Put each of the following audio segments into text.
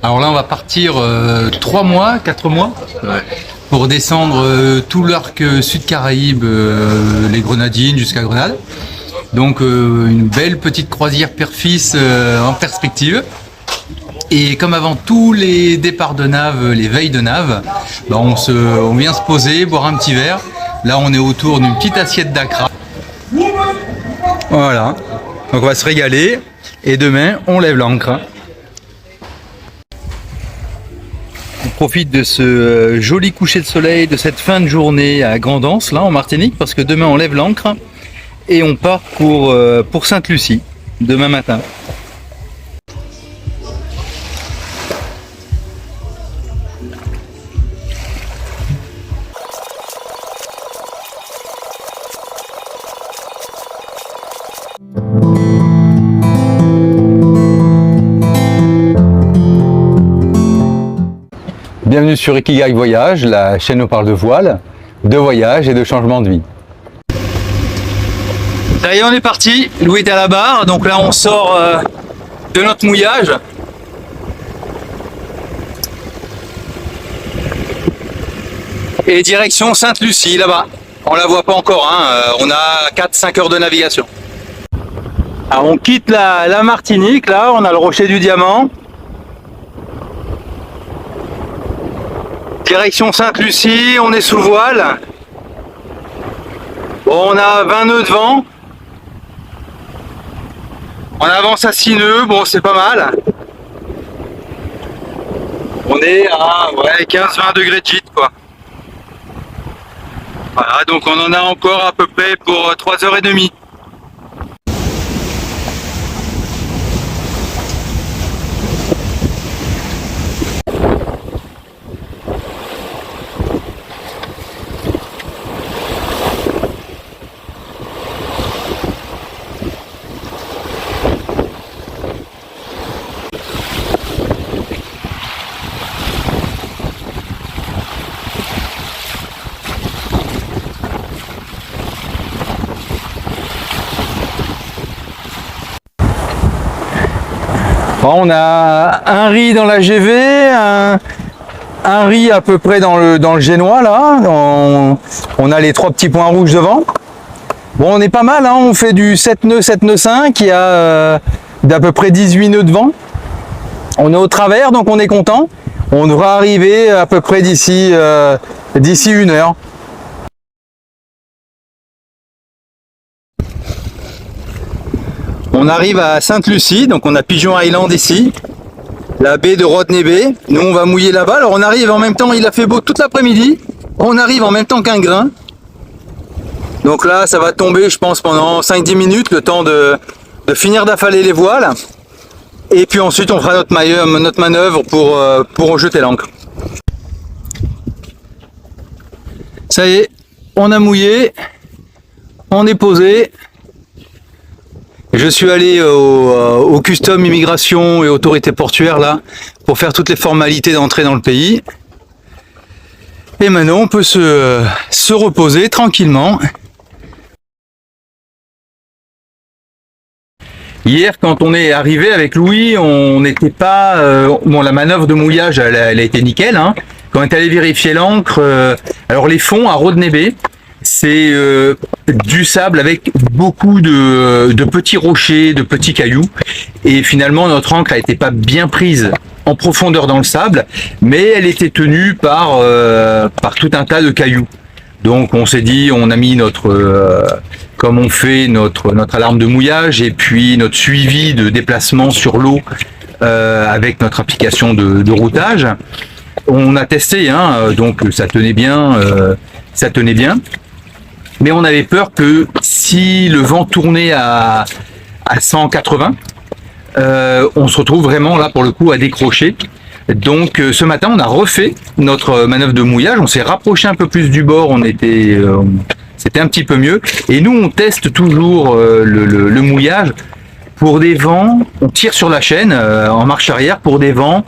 Alors là, on va partir 3 mois, 4 mois, pour descendre tout l'arc sud Caraïbes, les Grenadines jusqu'à Grenade. Donc une belle petite croisière père-fils en perspective. Et comme avant tous les départs de nave, les veilles de nave, bah on vient se poser, boire un petit verre. Là, on est autour d'une petite assiette d'acra. Voilà. Donc on va se régaler. Et demain, on lève l'ancre. On profite de ce joli coucher de soleil, de cette fin de journée à Grand'Anse, là en Martinique, parce que demain on lève l'ancre et on part pour Sainte-Lucie, demain matin. Bienvenue sur Ikigai Voyage, la chaîne où on parle de voile, de voyage et de changement de vie. Ça y est, on est parti. Louis est à la barre, donc là on sort de notre mouillage. Et direction Sainte-Lucie, là-bas. On la voit pas encore, hein. On a 4-5 heures de navigation. Alors on quitte la Martinique, là, on a le rocher du Diamant. Direction Sainte-Lucie, on est sous voile. Bon, on a 20 nœuds de vent. On avance à 6 nœuds, bon c'est pas mal. On est à 15-20 degrés de gîte quoi. Voilà, donc on en a encore à peu près pour 3h30. Bon, on a un riz dans la GV, un riz à peu près dans le génois là. On a les 3 petits points rouges devant. Bon, on est pas mal, hein, on fait du 7 nœuds 5, il y a d'à peu près 18 nœuds de vent. On est au travers, donc on est content. On devra arriver à peu près d'ici 1 heure. On arrive à Sainte-Lucie, donc on a Pigeon Island ici, la baie de Rodney Bay. Nous on va mouiller là-bas, alors on arrive en même temps, il a fait beau toute l'après-midi, on arrive en même temps qu'un grain. Donc là ça va tomber je pense pendant 5-10 minutes, le temps de finir d'affaler les voiles. Et puis ensuite on fera notre manœuvre pour jeter l'ancre. Ça y est, on a mouillé, on est posé. Je suis allé au custom immigration et autorité portuaire là pour faire toutes les formalités d'entrée dans le pays. Et maintenant on peut se reposer tranquillement. Hier quand on est arrivé avec Louis, on n'était pas... bon, la manœuvre de mouillage elle a été nickel, hein. Quand on est allé vérifier l'ancre, alors les fonds à Rodney Bay, c'est du sable avec beaucoup de petits rochers, de petits cailloux. Et finalement, notre ancre a été pas bien prise en profondeur dans le sable, mais elle était tenue par tout un tas de cailloux. Donc on s'est dit, on a mis comme on fait notre alarme de mouillage et puis notre suivi de déplacement sur l'eau avec notre application de routage. On a testé, hein, donc ça tenait bien, Mais on avait peur que si le vent tournait à 180, on se retrouve vraiment là pour le coup à décrocher. Donc ce matin on a refait notre manœuvre de mouillage, on s'est rapproché un peu plus du bord, c'était un petit peu mieux. Et nous on teste toujours le mouillage pour des vents, on tire sur la chaîne en marche arrière pour des vents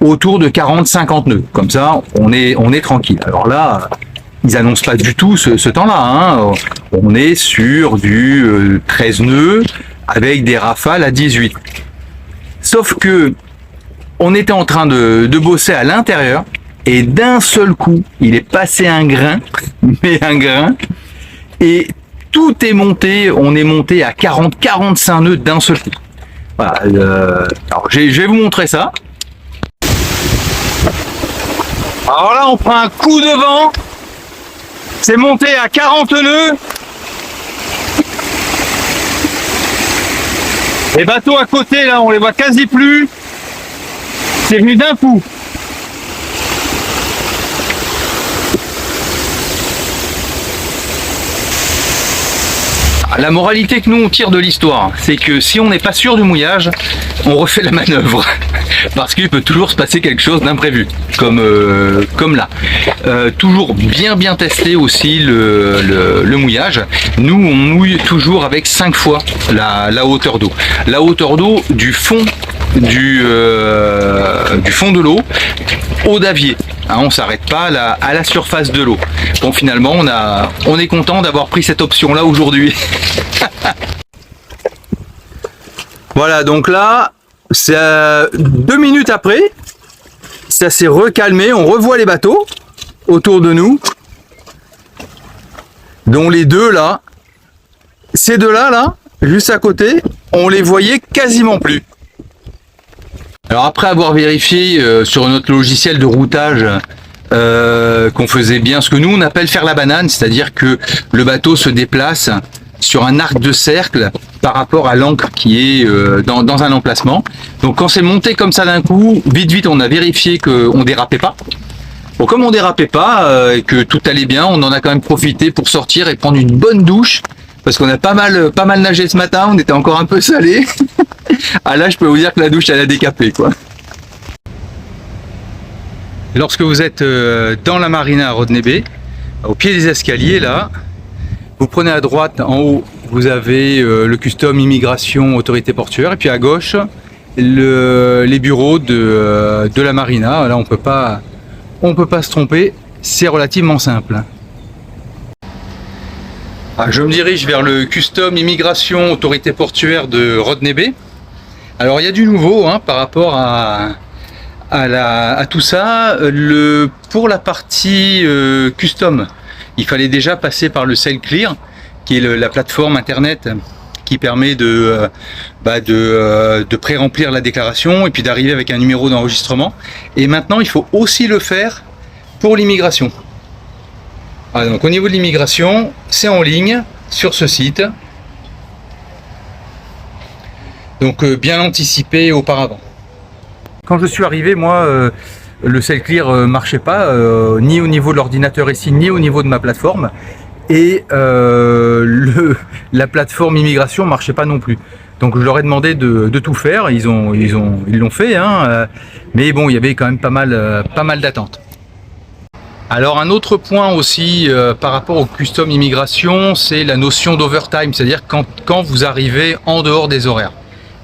autour de 40-50 nœuds. Comme ça on est tranquille. Alors là, ils annoncent pas du tout ce temps-là, hein. On est sur du 13 nœuds avec des rafales à 18. Sauf que On était en train de bosser à l'intérieur et d'un seul coup, il est passé un grain, mais un grain, et tout est monté, on est monté à 40-45 nœuds d'un seul coup. Voilà, alors je vais vous montrer ça. Alors là, on prend un coup de vent, c'est monté à 40 nœuds. Les bateaux à côté, là, on les voit quasi plus. C'est venu d'un coup. La moralité que nous on tire de l'histoire, c'est que si on n'est pas sûr du mouillage, on refait la manœuvre. Parce qu'il peut toujours se passer quelque chose d'imprévu, comme là. Toujours bien tester aussi le mouillage. Nous on mouille toujours avec 5 fois la hauteur d'eau. La hauteur d'eau du fond du fond de l'eau au davier. Hein, on s'arrête pas à la surface de l'eau. Bon, finalement, on est content d'avoir pris cette option-là aujourd'hui. Voilà, donc là, c'est 2 minutes après, ça s'est recalmé. On revoit les bateaux autour de nous, dont les deux là, ces deux-là, là, juste à côté, on les voyait quasiment plus. Alors après avoir vérifié sur notre logiciel de routage qu'on faisait bien ce que nous on appelle faire la banane, c'est-à-dire que le bateau se déplace sur un arc de cercle par rapport à l'ancre qui est dans un emplacement. Donc quand c'est monté comme ça d'un coup, vite on a vérifié qu'on dérapait pas. Bon, comme on dérapait pas et que tout allait bien, on en a quand même profité pour sortir et prendre une bonne douche parce qu'on a pas mal nagé ce matin, on était encore un peu salé. Ah là, je peux vous dire que la douche, elle a décapé, quoi. Lorsque vous êtes dans la marina à Rodney Bay, au pied des escaliers, là, vous prenez à droite, en haut, vous avez le custom immigration autorité portuaire, et puis à gauche, les bureaux de la marina. Là, on peut pas se tromper, c'est relativement simple. Ah, je me dirige vers le custom immigration autorité portuaire de Rodney Bay. Alors il y a du nouveau hein, par rapport à tout ça. Pour la partie custom, il fallait déjà passer par le SailClear, qui est la plateforme internet qui permet de pré-remplir la déclaration et puis d'arriver avec un numéro d'enregistrement. Et maintenant, il faut aussi le faire pour l'immigration. Voilà, donc au niveau de l'immigration, c'est en ligne sur ce site. Donc bien anticipé auparavant. Quand je suis arrivé, moi, le SailClear marchait pas, ni au niveau de l'ordinateur ici, ni au niveau de ma plateforme. Et la plateforme immigration marchait pas non plus. Donc je leur ai demandé de tout faire, ils l'ont fait, hein, mais bon, il y avait quand même pas mal d'attentes. Alors un autre point aussi par rapport au custom immigration, c'est la notion d'overtime, c'est-à-dire quand vous arrivez en dehors des horaires.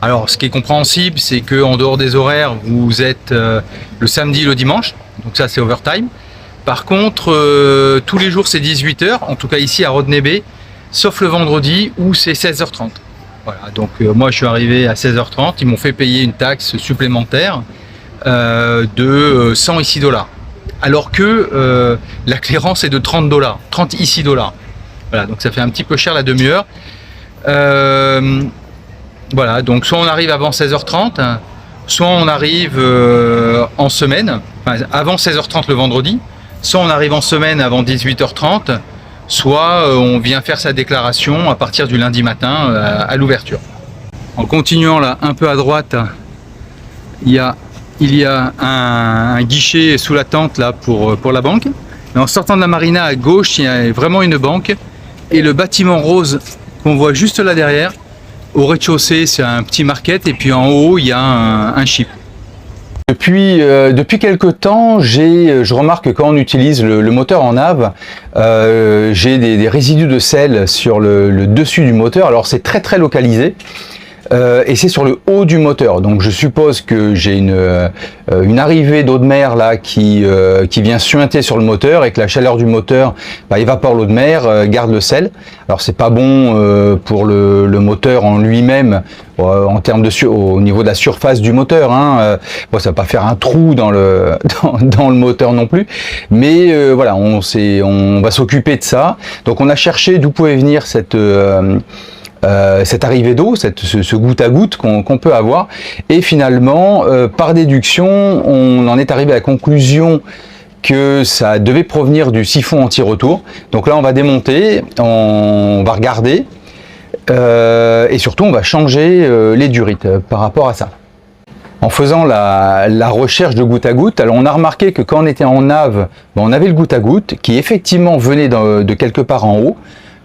Alors ce qui est compréhensible, c'est qu'en dehors des horaires, vous êtes le samedi, le dimanche, donc ça c'est overtime. Par contre, tous les jours c'est 18 h, en tout cas ici à Rodney Bay, sauf le vendredi où c'est 16 h 30. Voilà, donc moi je suis arrivé à 16 h 30, ils m'ont fait payer une taxe supplémentaire de 100 ici $. Alors que la clairance est de 30 $, 30 ici $. Voilà, donc ça fait un petit peu cher la demi-heure. Voilà, donc soit on arrive avant 16 h 30, soit on arrive en semaine, enfin, avant 16 h 30 le vendredi, soit on arrive en semaine avant 18 h 30, soit on vient faire sa déclaration à partir du lundi matin à l'ouverture. En continuant là, un peu à droite, il y a un guichet sous la tente là pour la banque. Mais en sortant de la marina à gauche, il y a vraiment une banque. Et le bâtiment rose qu'on voit juste là derrière, au rez-de-chaussée, c'est un petit market. Et puis en haut, il y a un ship. Depuis quelques temps, je remarque que quand on utilise le moteur en nav, j'ai des résidus de sel sur le dessus du moteur. Alors c'est très localisé. et c'est sur le haut du moteur. Donc je suppose que j'ai une arrivée d'eau de mer là qui vient suinter sur le moteur et que la chaleur du moteur évapore l'eau de mer, garde le sel. Alors c'est pas bon pour le moteur en lui-même en termes de au niveau de la surface du moteur. Bon, ça va pas faire un trou dans le moteur non plus, mais voilà, on va s'occuper de ça. Donc on a cherché d'où pouvait venir cette arrivée d'eau, ce goutte à goutte qu'on peut avoir, et finalement par déduction on en est arrivé à la conclusion que ça devait provenir du siphon anti-retour. Donc là on va démonter, on va regarder et surtout on va changer les durites par rapport à ça. En faisant la recherche de goutte à goutte, alors on a remarqué que quand on était en nave, on avait le goutte à goutte qui effectivement venait de quelque part en haut.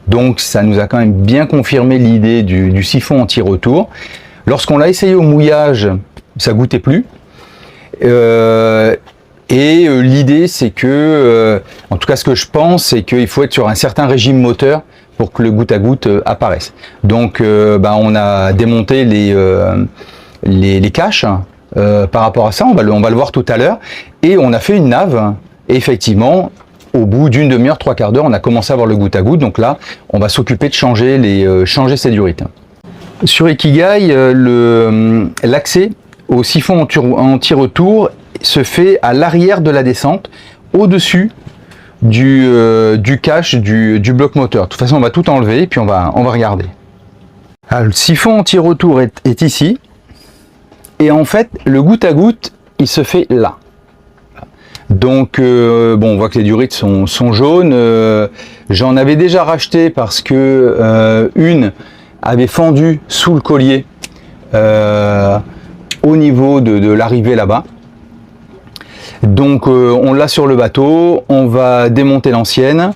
Donc ça nous a quand même bien confirmé l'idée du siphon anti-retour. Lorsqu'on l'a essayé au mouillage, ça goûtait plus. L'idée c'est que, en tout cas ce que je pense, c'est qu'il faut être sur un certain régime moteur pour que le goutte à goutte apparaisse. Donc on a démonté les caches par rapport à ça, on va le voir tout à l'heure. Et on a fait une nave, et effectivement, au bout d'une demi-heure, trois quarts d'heure, on a commencé à avoir le goutte à goutte. Donc là, on va s'occuper de changer ces durites. Sur Ikigai, l'accès au siphon anti-retour se fait à l'arrière de la descente, au-dessus du cache du bloc moteur. De toute façon, on va tout enlever et puis on va regarder. Alors, le siphon anti-retour est ici. Et en fait, le goutte à goutte, il se fait là. Donc, on voit que les durites sont jaunes. J'en avais déjà racheté parce que une avait fendu sous le collier au niveau de l'arrivée là-bas. Donc, on l'a sur le bateau. On va démonter l'ancienne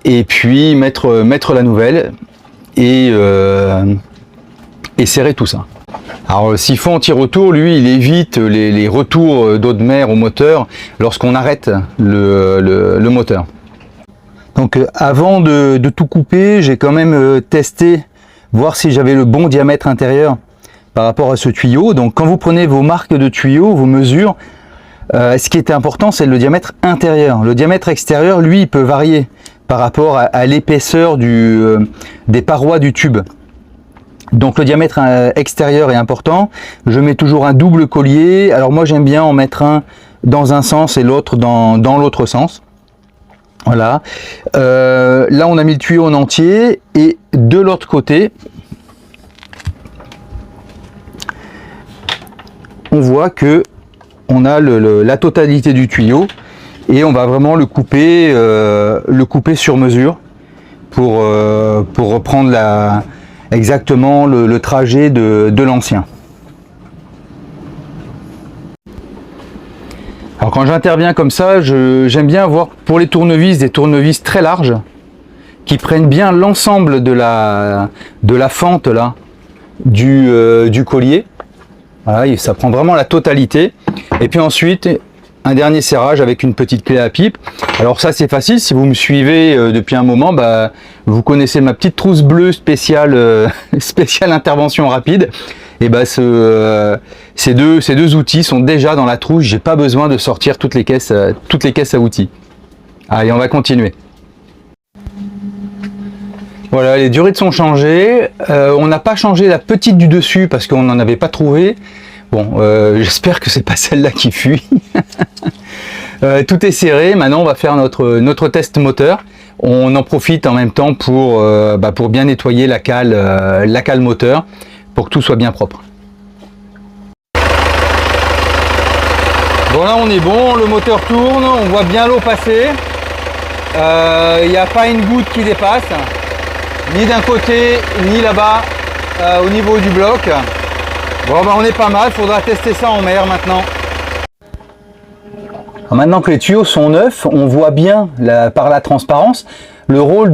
et puis mettre la nouvelle et serrer tout ça. Alors le siphon anti-retour, lui, il évite les retours d'eau de mer au moteur lorsqu'on arrête le moteur. Donc avant de tout couper, j'ai quand même testé, voir si j'avais le bon diamètre intérieur par rapport à ce tuyau. Donc quand vous prenez vos marques de tuyaux, vos mesures, ce qui était important, c'est le diamètre intérieur. Le diamètre extérieur, lui, il peut varier par rapport à l'épaisseur des parois du tube. Donc le diamètre extérieur est important. Je mets toujours un double collier. Alors moi j'aime bien en mettre un dans un sens et l'autre dans l'autre sens. Voilà. Là on a mis le tuyau en entier et de l'autre côté, on voit que on a la totalité du tuyau et on va vraiment le couper sur mesure pour reprendre exactement le trajet de l'ancien. Alors quand j'interviens comme ça, j'aime bien avoir pour les tournevis des tournevis très larges qui prennent bien l'ensemble de la fente là du collier. Voilà, ça prend vraiment la totalité. Et puis ensuite, un dernier serrage avec une petite clé à pipe. Alors ça c'est facile, si vous me suivez depuis un moment, vous connaissez ma petite trousse bleue spéciale intervention rapide. Et ces deux outils sont déjà dans la trousse, j'ai pas besoin de sortir toutes les caisses à outils. Allez, on va continuer. Voilà, les durites sont changées. On n'a pas changé la petite du dessus parce qu'on n'en avait pas trouvé. Bon, j'espère que c'est pas celle-là qui fuit. Tout est serré. Maintenant, on va faire notre test moteur. On en profite en même temps pour bien nettoyer la cale moteur pour que tout soit bien propre. Bon, là on est bon, le moteur tourne, on voit bien l'eau passer. Il n'y a pas une goutte qui dépasse, ni d'un côté, ni là-bas, au niveau du bloc. Bon, on est pas mal, il faudra tester ça en mer maintenant. Alors maintenant que les tuyaux sont neufs, on voit bien par la transparence le rôle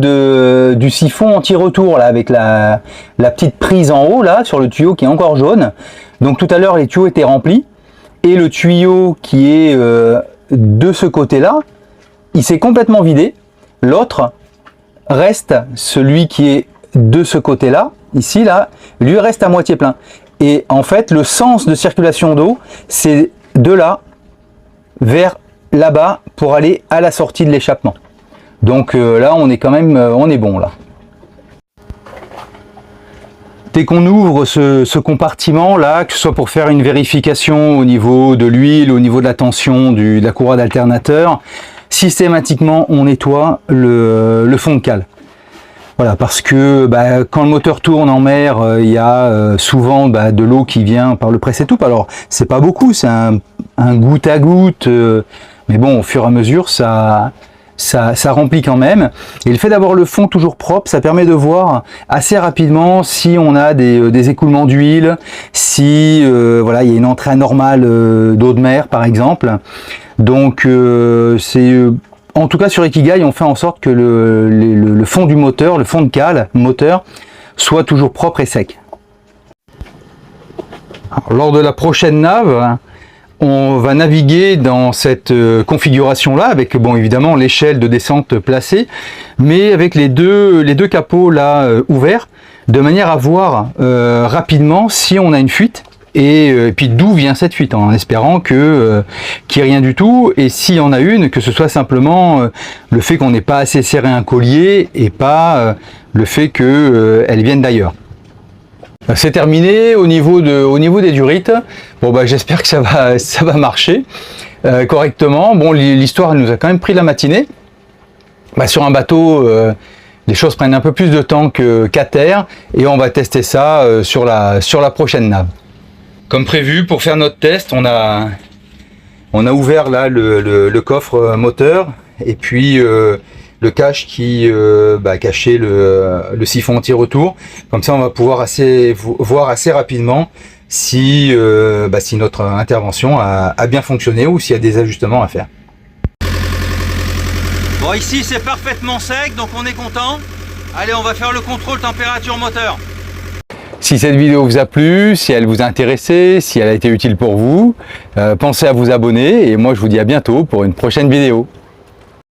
du siphon anti-retour là, avec la petite prise en haut là sur le tuyau qui est encore jaune. Donc tout à l'heure les tuyaux étaient remplis et le tuyau qui est de ce côté-là, il s'est complètement vidé. L'autre reste celui qui est de ce côté-là ici là, lui reste à moitié plein. Et en fait, le sens de circulation d'eau, c'est de là vers là-bas pour aller à la sortie de l'échappement. Donc là, on est quand même, on est bon là. Dès qu'on ouvre ce compartiment là, que ce soit pour faire une vérification au niveau de l'huile, au niveau de la tension de la courroie d'alternateur, systématiquement on nettoie le fond de cale. Voilà, parce que quand le moteur tourne en mer, il y a souvent de l'eau qui vient par le presse-étoupe. Alors c'est pas beaucoup, c'est un goutte à goutte, mais bon, au fur et à mesure ça remplit quand même. Et le fait d'avoir le fond toujours propre, ça permet de voir assez rapidement si on a des écoulements d'huile, si voilà, il y a une entrée anormale d'eau de mer par exemple. Donc en tout cas sur Ikigai, on fait en sorte que le fond du moteur, le fond de cale moteur, soit toujours propre et sec. Alors, lors de la prochaine nave, on va naviguer dans cette configuration là avec bon évidemment l'échelle de descente placée, mais avec les deux capots là ouverts, de manière à voir rapidement si on a une fuite et puis d'où vient cette fuite, en espérant que qu'il n'y ait rien du tout, et s'il y en a une, que ce soit simplement le fait qu'on n'ait pas assez serré un collier et pas le fait qu'elle vienne d'ailleurs. C'est terminé au niveau des durites. Bon j'espère que ça va marcher correctement. Bon, l'histoire nous a quand même pris la matinée. Sur un bateau, les choses prennent un peu plus de temps qu'à terre, et on va tester ça sur la prochaine nave. Comme prévu, pour faire notre test, on a ouvert là le coffre moteur, et puis le cache qui cachait le siphon anti-retour. Comme ça on va pouvoir voir assez rapidement si notre intervention a bien fonctionné ou s'il y a des ajustements à faire. Bon, ici c'est parfaitement sec, donc on est content. Allez, on va faire le contrôle température moteur. Si cette vidéo vous a plu, si elle vous a intéressé, si elle a été utile pour vous, pensez à vous abonner, et moi je vous dis à bientôt pour une prochaine vidéo.